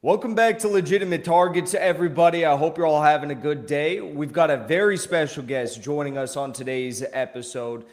Welcome back to Legitimate Targets, everybody. I hope you're all having a good day. We've got a very special guest joining us on today's episode,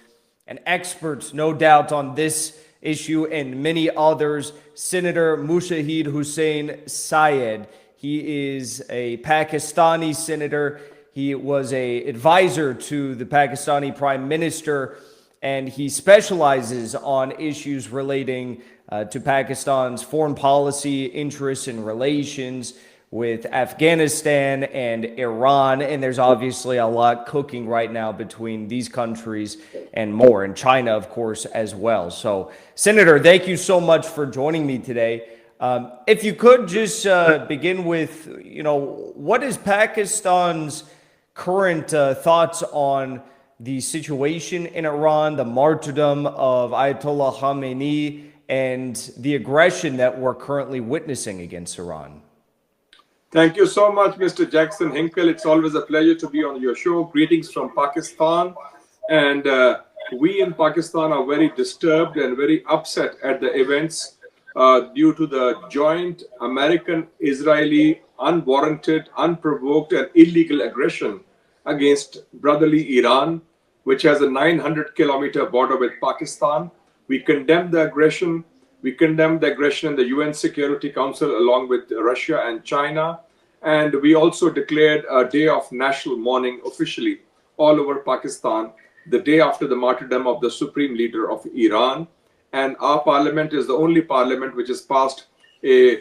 an expert, no doubt, on this issue and many others, Senator Mushahid Hussain Syed. He is a Pakistani senator. He was an advisor to the Pakistani Prime Minister, and he specializes on issues relating to Pakistan's foreign policy interests and relations with Afghanistan and Iran. And there's obviously a lot cooking right now between these countries and more, and China, of course, as well. So, Senator, thank you so much for joining me today. If you could just begin with, what is Pakistan's current thoughts on the situation in Iran, the martyrdom of Ayatollah Khamenei, and the aggression that we're currently witnessing against Iran? Thank you so much, Mr. Jackson Hinkle. It's always a pleasure to be on your show. Greetings from Pakistan. And we in Pakistan are very disturbed and very upset at the events due to the joint American-Israeli unwarranted, unprovoked, and illegal aggression against brotherly Iran, which has a 900-kilometer border with Pakistan. We condemn the aggression. We condemn the aggression in the UN Security Council along with Russia and China. And we also declared a day of national mourning officially all over Pakistan, the day after the martyrdom of the supreme leader of Iran. And our parliament is the only parliament which has passed a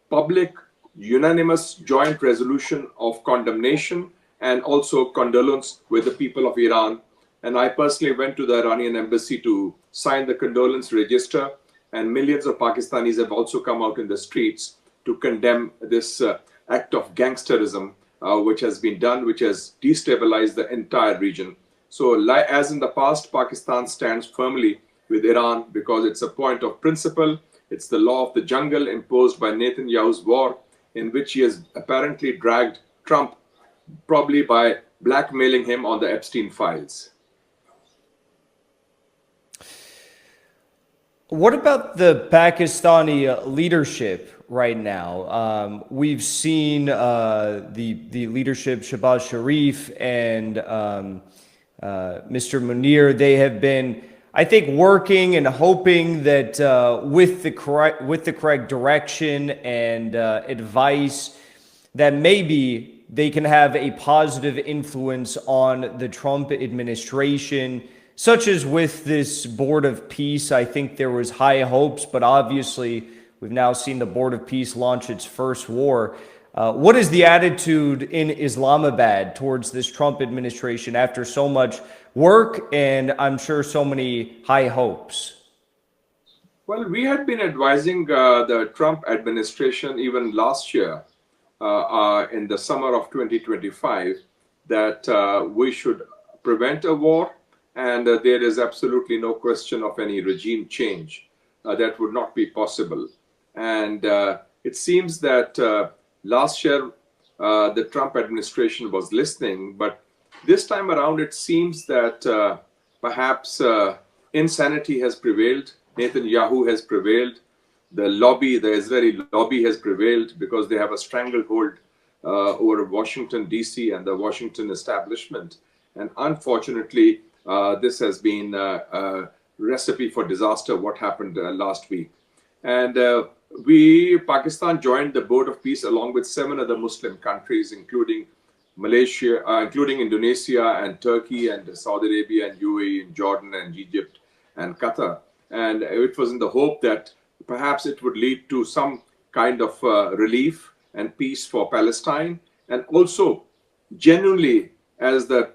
public, unanimous joint resolution of condemnation and also condolence with the people of Iran. And I personally went to the Iranian embassy to sign the condolence register, and millions of Pakistanis have also come out in the streets to condemn this act of gangsterism which has been done, which has destabilized the entire region. So as in the past, Pakistan stands firmly with Iran because it's a point of principle. It's the law of the jungle imposed by Netanyahu's war, in which he has apparently dragged Trump, probably by blackmailing him on the Epstein files. What about the Pakistani leadership right now? We've seen the leadership, Shehbaz Sharif and Mr. Munir. They have been, I think, working and hoping that with the correct direction and advice, that maybe they can have a positive influence on the Trump administration, such as with this Board of Peace. I think there was high hopes, but obviously we've now seen the Board of Peace launch its first war. What is the attitude in Islamabad towards this Trump administration after so much work and I'm sure so many high hopes? Well, we had been advising the Trump administration even last year in the summer of 2025 that we should prevent a war. And there is absolutely no question of any regime change. That would not be possible. And it seems that last year the Trump administration was listening, but this time around it seems that perhaps insanity has prevailed. Netanyahu has prevailed. The lobby, the Israeli lobby has prevailed because they have a stranglehold over Washington, D.C. and the Washington establishment. And unfortunately, this has been a recipe for disaster, what happened last week. And Pakistan joined the Board of Peace along with 7 other Muslim countries, including Malaysia, including Indonesia and Turkey and Saudi Arabia and UAE and Jordan and Egypt and Qatar. And it was in the hope that perhaps it would lead to some kind of relief and peace for Palestine. And also, genuinely, as the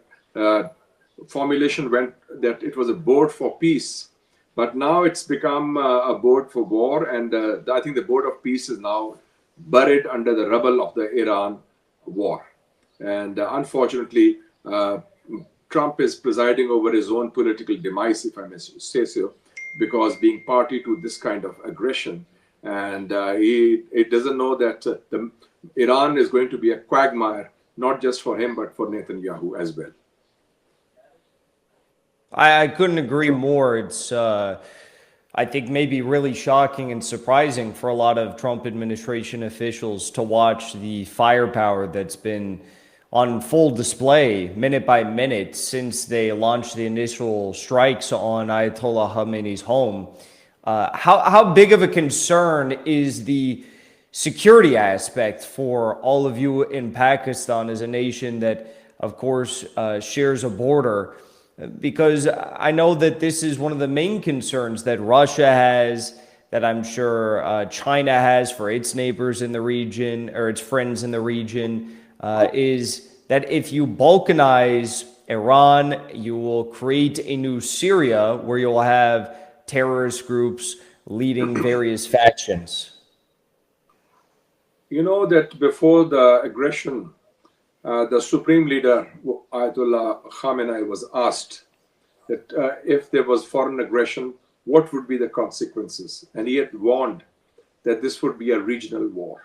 formulation went, that it was a board for peace, but now it's become a board for war, and I think the Board of Peace is now buried under the rubble of the Iran war. And unfortunately, Trump is presiding over his own political demise, if I may say so, because being party to this kind of aggression, and he doesn't know that Iran is going to be a quagmire, not just for him, but for Netanyahu as well. I couldn't agree more. It's I think maybe really shocking and surprising for a lot of Trump administration officials to watch the firepower that's been on full display minute by minute since they launched the initial strikes on Ayatollah Khamenei's home. How big of a concern is the security aspect for all of you in Pakistan as a nation that, of course, shares a border? Because I know that this is one of the main concerns that Russia has, that I'm sure China has for its neighbors in the region or its friends in the region, is that if you balkanize Iran, you will create a new Syria where you'll have terrorist groups leading various factions. You know that before the aggression, the Supreme Leader, Ayatollah Khamenei, was asked that if there was foreign aggression, what would be the consequences? And he had warned that this would be a regional war.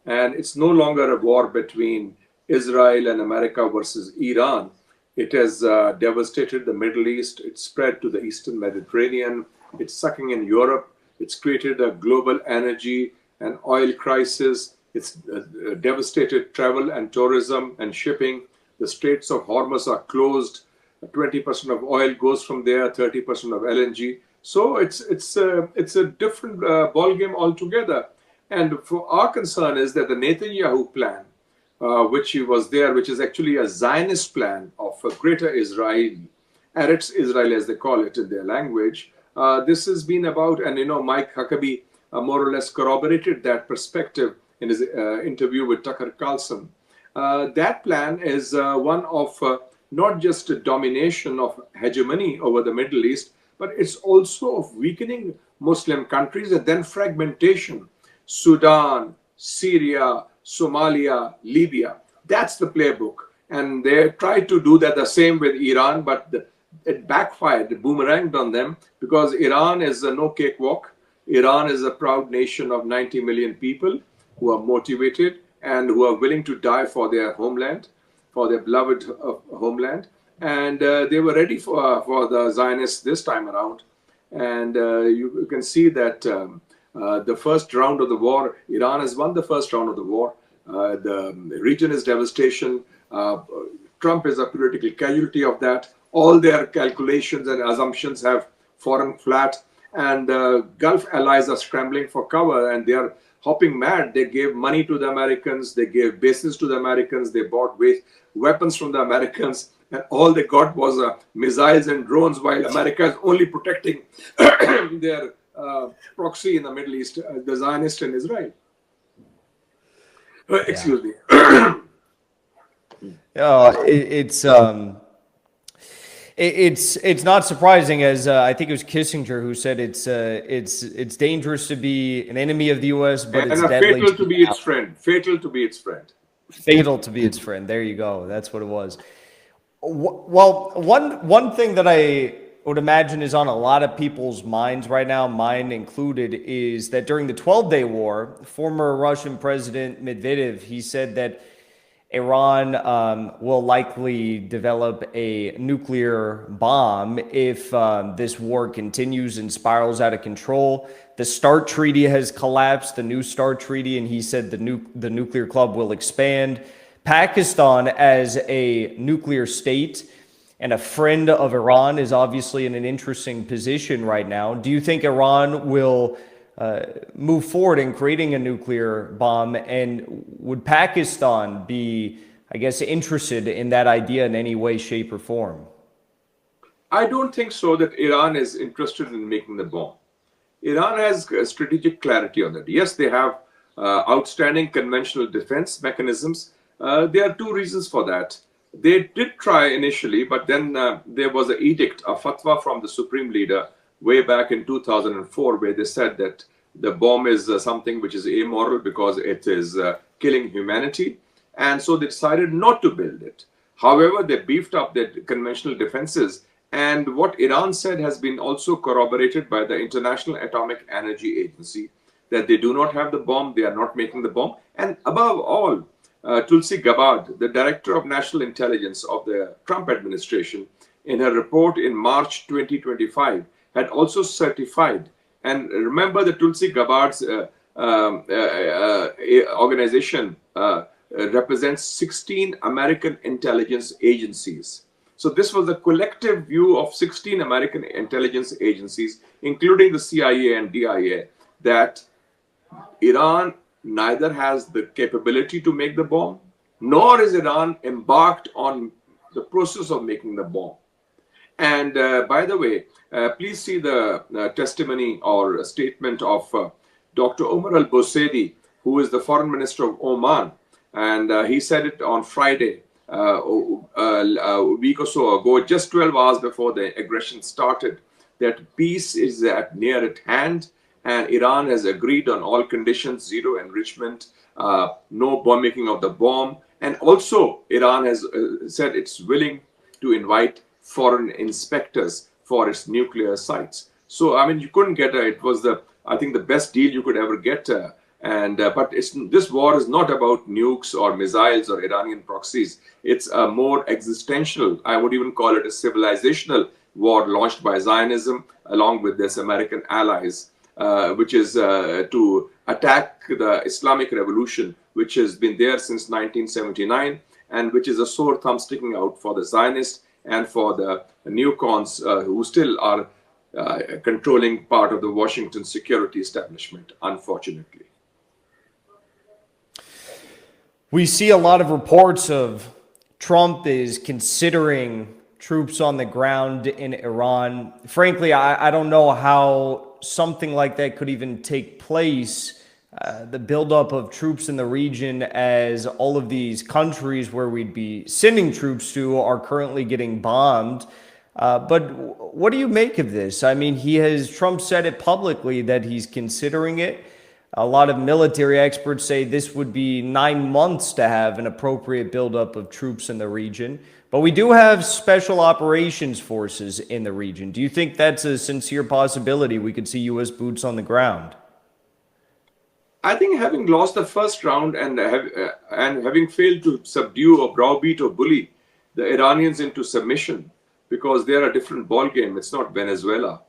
And it's no longer a war between Israel and America versus Iran. It has devastated the Middle East. It's spread to the Eastern Mediterranean. It's sucking in Europe. It's created a global energy and oil crisis. It's devastated travel and tourism and shipping. The Straits of Hormuz are closed. 20% of oil goes from there, 30% of LNG. So it's a different ballgame altogether. And for our concern is that the Netanyahu plan, which was there, which is actually a Zionist plan of a greater Israel, Eretz Israel as they call it in their language. This has been about, and Mike Huckabee more or less corroborated that perspective in his interview with Tucker Carlson. That plan is one of not just a domination of hegemony over the Middle East, but it's also of weakening Muslim countries and then fragmentation. Sudan, Syria, Somalia, Libya. That's the playbook. And they tried to do that the same with Iran, but it backfired, it boomeranged on them because Iran is a no cakewalk. Iran is a proud nation of 90 million people who are motivated and who are willing to die for their homeland, for their beloved homeland. And they were ready for the Zionists this time around. And you can see that the first round of the war, Iran has won the first round of the war. The region is devastation. Trump is a political casualty of that. All their calculations and assumptions have fallen flat. And Gulf allies are scrambling for cover and they are hopping mad. They gave money to the Americans. They gave bases to the Americans. They bought weapons from the Americans. And all they got was missiles and drones while America is only protecting their proxy in the Middle East, the Zionists in Israel. Excuse me. It's not surprising, as I think it was Kissinger who said it's dangerous to be an enemy of the U.S., but it's deadly fatal to be its friend. Fatal to be its friend. Fatal to be its friend. There you go. That's what it was. Well, one thing that I would imagine is on a lot of people's minds right now, mine included, is that during the 12-day war, former Russian President Medvedev, he said that Iran will likely develop a nuclear bomb if this war continues and spirals out of control. The START treaty has collapsed, the new START treaty, and he said the nuclear club will expand. Pakistan, as a nuclear state and a friend of Iran, is obviously in an interesting position right now. Do you think Iran will move forward in creating a nuclear bomb? And would Pakistan be, I guess, interested in that idea in any way, shape, or form? I don't think so that Iran is interested in making the bomb. Iran has strategic clarity on that. Yes, they have outstanding conventional defense mechanisms. There are two reasons for that. They did try initially, but then there was an edict, a fatwa from the Supreme Leader way back in 2004, where they said that the bomb is something which is amoral because it is killing humanity. And so they decided not to build it. However, they beefed up their conventional defenses. And what Iran said has been also corroborated by the International Atomic Energy Agency, that they do not have the bomb, they are not making the bomb. And above all, Tulsi Gabbard, the Director of National Intelligence of the Trump administration, in her report in March 2025, had also certified. And remember, the Tulsi Gabbard's organization represents 16 American intelligence agencies. So this was the collective view of 16 American intelligence agencies, including the CIA and DIA, that Iran neither has the capability to make the bomb, nor is Iran embarked on the process of making the bomb. And by the way, please see the testimony or statement of Dr. Omar al-Bosaidi, who is the foreign minister of Oman. And he said it on Friday, a week or so ago, just 12 hours before the aggression started, that peace is near at hand, and Iran has agreed on all conditions: zero enrichment, no bomb making of the bomb. And also, Iran has said it's willing to invite foreign inspectors for its nuclear sites. So, I mean, you couldn't get it was I think the best deal you could ever get. But this war is not about nukes or missiles or Iranian proxies. It's a more existential, I would even call it a civilizational war launched by Zionism along with its American allies, which is to attack the Islamic Revolution, which has been there since 1979, and which is a sore thumb sticking out for the Zionists and for the neocons who still are controlling part of the Washington security establishment, unfortunately. We see a lot of reports of Trump is considering troops on the ground in Iran. Frankly, I don't know how something like that could even take place. The buildup of troops in the region, as all of these countries where we'd be sending troops to are currently getting bombed. But what do you make of this? I mean, Trump said it publicly that he's considering it. A lot of military experts say this would be 9 months to have an appropriate buildup of troops in the region. But we do have special operations forces in the region. Do you think that's a sincere possibility we could see U.S. boots on the ground? I think having lost the first round and having failed to subdue or browbeat or bully the Iranians into submission, because they're a different ballgame, it's not Venezuela.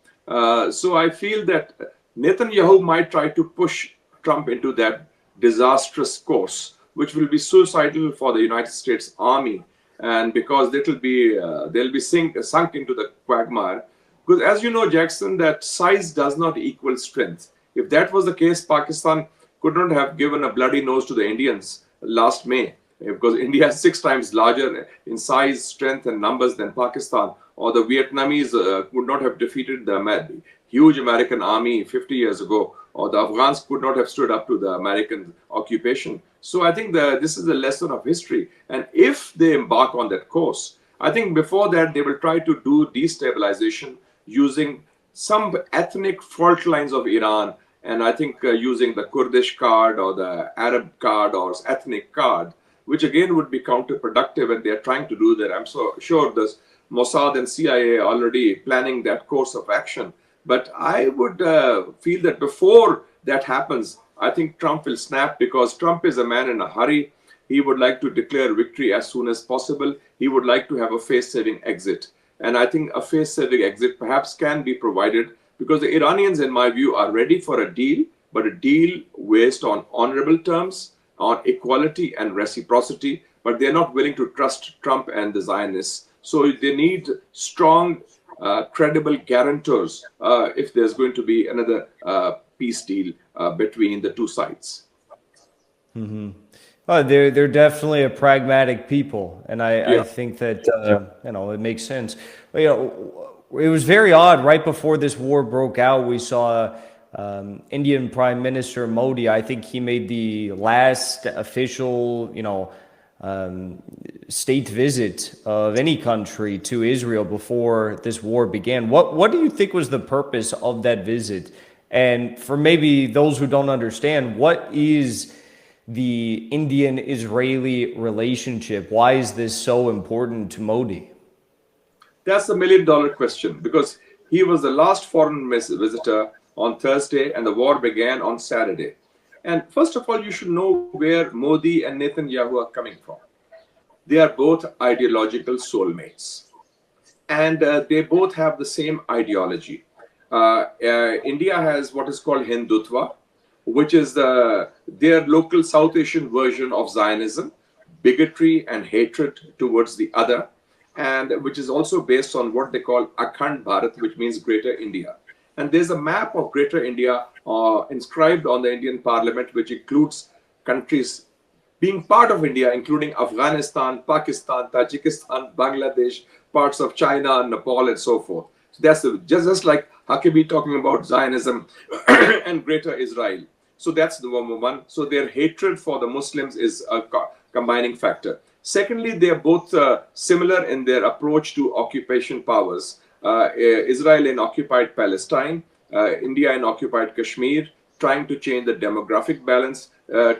So I feel that Netanyahu might try to push Trump into that disastrous course, which will be suicidal for the United States Army, and because they'll be sunk into the quagmire. Because as you know, Jackson, that size does not equal strength. If that was the case, Pakistan could not have given a bloody nose to the Indians last May, because India is 6 times larger in size, strength, and numbers than Pakistan, or the Vietnamese would not have defeated the huge American army 50 years ago, or the Afghans could not have stood up to the American occupation. So I think this is a lesson of history. And if they embark on that course, I think before that they will try to do destabilization using some ethnic fault lines of Iran. And I think using the Kurdish card or the Arab card or ethnic card, which again would be counterproductive, and they're trying to do that. I'm so sure the Mossad and CIA are already planning that course of action. But I would feel that before that happens, I think Trump will snap, because Trump is a man in a hurry. He would like to declare victory as soon as possible. He would like to have a face-saving exit. And I think a face-saving exit perhaps can be provided, because the Iranians, in my view, are ready for a deal, but a deal based on honorable terms, on equality and reciprocity, but they're not willing to trust Trump and the Zionists. So they need strong, credible guarantors if there's going to be another peace deal between the two sides. Mm-hmm. Oh, they're definitely a pragmatic people, and I think that it makes sense. But, it was very odd. Right before this war broke out, we saw Indian Prime Minister Modi. I think he made the last official, state visit of any country to Israel before this war began. What do you think was the purpose of that visit? And for maybe those who don't understand, what is the Indian-Israeli relationship? Why is this so important to Modi? That's the million-dollar question, because he was the last foreign visitor on Thursday and the war began on Saturday. And first of all, you should know where Modi and Netanyahu are coming from. They are both ideological soulmates, and they both have the same ideology. India has what is called Hindutva, which is their local South Asian version of Zionism, bigotry and hatred towards the other, and which is also based on what they call Akhand Bharat, which means Greater India. And there's a map of Greater India inscribed on the Indian Parliament, which includes countries being part of India, including Afghanistan, Pakistan, Tajikistan, Bangladesh, parts of China, Nepal, and so forth. So that's just like Hakibi talking about Zionism and Greater Israel. So that's the one. So their hatred for the Muslims is a combining factor. Secondly, they are both similar in their approach to occupation powers. Israel in occupied Palestine, India in occupied Kashmir, trying to change the demographic balance,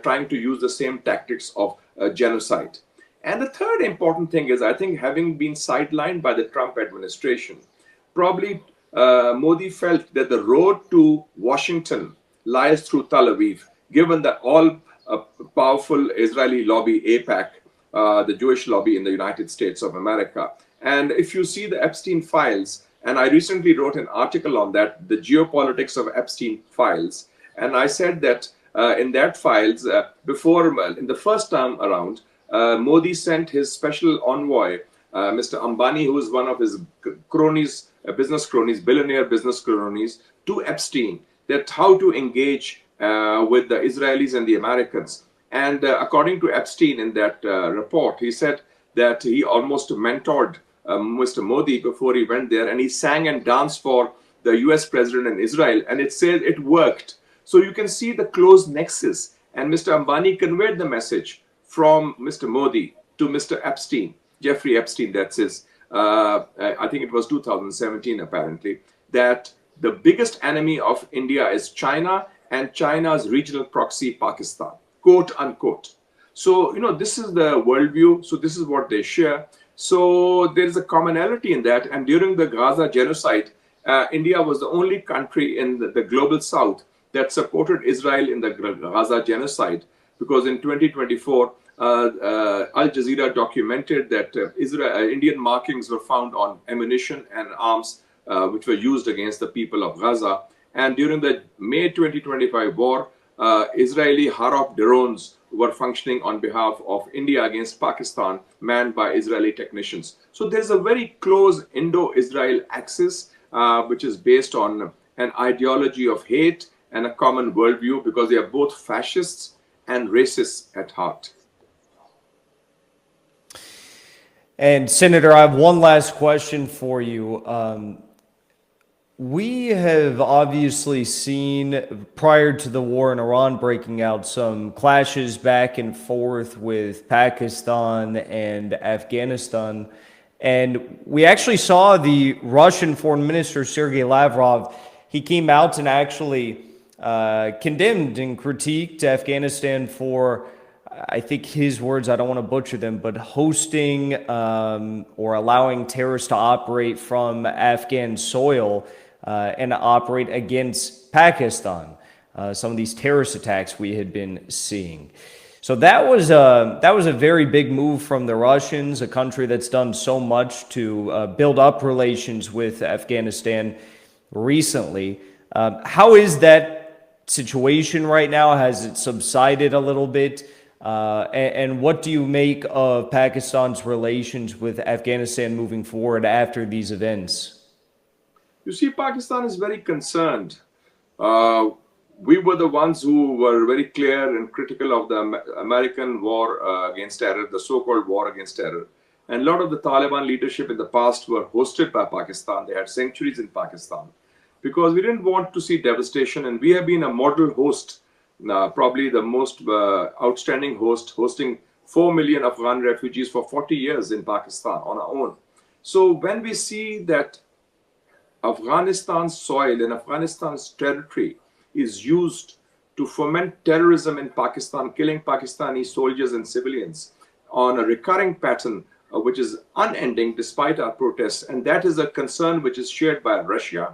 trying to use the same tactics of genocide. And the third important thing is, I think, having been sidelined by the Trump administration, probably Modi felt that the road to Washington lies through Tel Aviv, given that all powerful Israeli lobby, AIPAC, the Jewish lobby in the United States of America. And if you see the Epstein files, and I recently wrote an article on that, the geopolitics of Epstein files, and I said that in that files, in the first time around, Modi sent his special envoy, Mr. Ambani, who is one of his cronies, business cronies, billionaire business cronies, to Epstein, that how to engage with the Israelis and the Americans. And according to Epstein in that report, he said that he almost mentored Mr. Modi before he went there, and he sang and danced for the US president in Israel, and it said it worked. So you can see the close nexus, and Mr. Ambani conveyed the message from Mr. Modi to Mr. Epstein, Jeffrey Epstein, that's his, I think it was 2017 apparently, that the biggest enemy of India is China and China's regional proxy, Pakistan, quote unquote. So, this is the worldview. So this is what they share. So there is a commonality in that. And during the Gaza genocide, India was the only country in the global south that supported Israel in the Gaza genocide, because in 2024, Al Jazeera documented that Indian markings were found on ammunition and arms which were used against the people of Gaza. And during the May 2025 war, Israeli Harop drones were functioning on behalf of India against Pakistan, manned by Israeli technicians. So there's a very close Indo-Israel axis, which is based on an ideology of hate and a common worldview, because they are both fascists and racists at heart. And Senator, I have one last question for you. We have obviously seen, prior to the war in Iran breaking out, some clashes back and forth with Pakistan and Afghanistan. And we actually saw the Russian Foreign Minister, Sergei Lavrov, he came out and actually condemned and critiqued Afghanistan for, I think his words, I don't want to butcher them, but hosting or allowing terrorists to operate from Afghan soil and operate against Pakistan. Some of these terrorist attacks we had been seeing. So that was a very big move from the Russians, a country that's done so much to build up relations with Afghanistan recently. How is that situation right now? Has it subsided a little bit? And what do you make of Pakistan's relations with Afghanistan moving forward after these events? You see, Pakistan is very concerned. We were the ones who were very clear and critical of the American war against terror, the so-called war against terror. And a lot of the Taliban leadership in the past were hosted by Pakistan. They had sanctuaries in Pakistan because we didn't want to see devastation. And we have been a model host, probably the most outstanding host, hosting 4 million Afghan refugees for 40 years in Pakistan on our own. So when we see that Afghanistan's soil and Afghanistan's territory is used to foment terrorism in Pakistan, killing Pakistani soldiers and civilians on a recurring pattern, which is unending despite our protests. And that is a concern which is shared by Russia,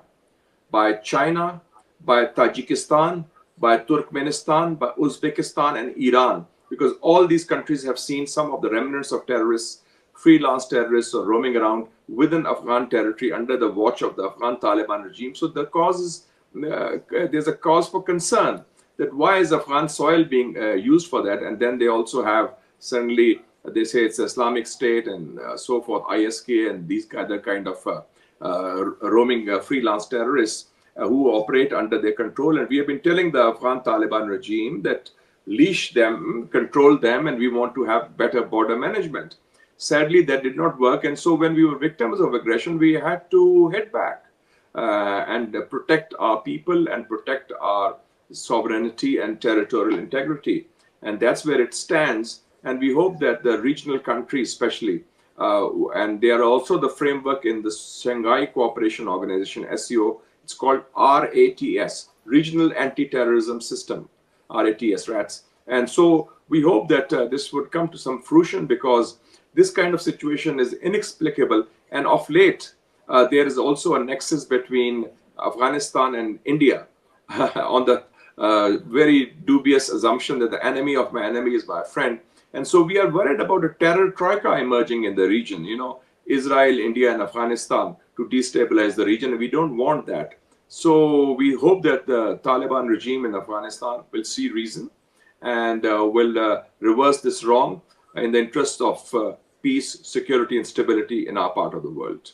by China, by Tajikistan, by Turkmenistan, by Uzbekistan and Iran, because all these countries have seen some of the remnants of terrorists freelance terrorists are roaming around within Afghan territory under the watch of the Afghan Taliban regime. So the cause is, there's a cause for concern that why is Afghan soil being used for that? And then they also have suddenly, they say it's Islamic State and so forth, ISK and these other kind of roaming freelance terrorists who operate under their control. And we have been telling the Afghan Taliban regime that leash them, control them, and we want to have better border management. Sadly, that did not work. And so when we were victims of aggression, we had to head back and protect our people and protect our sovereignty and territorial integrity. And that's where it stands. And we hope that the regional countries, especially, and they are also the framework in the Shanghai Cooperation Organization, SCO, it's called RATS, Regional Anti-Terrorism System, RATS, RATS. And so we hope that this would come to some fruition, because this kind of situation is inexplicable. And of late, there is also a nexus between Afghanistan and India on the very dubious assumption that the enemy of my enemy is my friend. And so we are worried about a terror troika emerging in the region, you know, Israel, India, and Afghanistan, to destabilize the region. And we don't want that. So we hope that the Taliban regime in Afghanistan will see reason and will reverse this wrong in the interest of peace, security, and stability in our part of the world.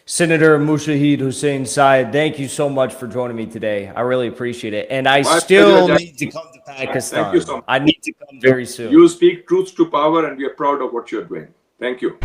Senator Mushahid Hussain Syed, thank you so much for joining me today. I really appreciate it. And I still need to come to Pakistan. Thank you so much. I need to come very soon. You speak truth to power, and we are proud of what you're doing. Thank you.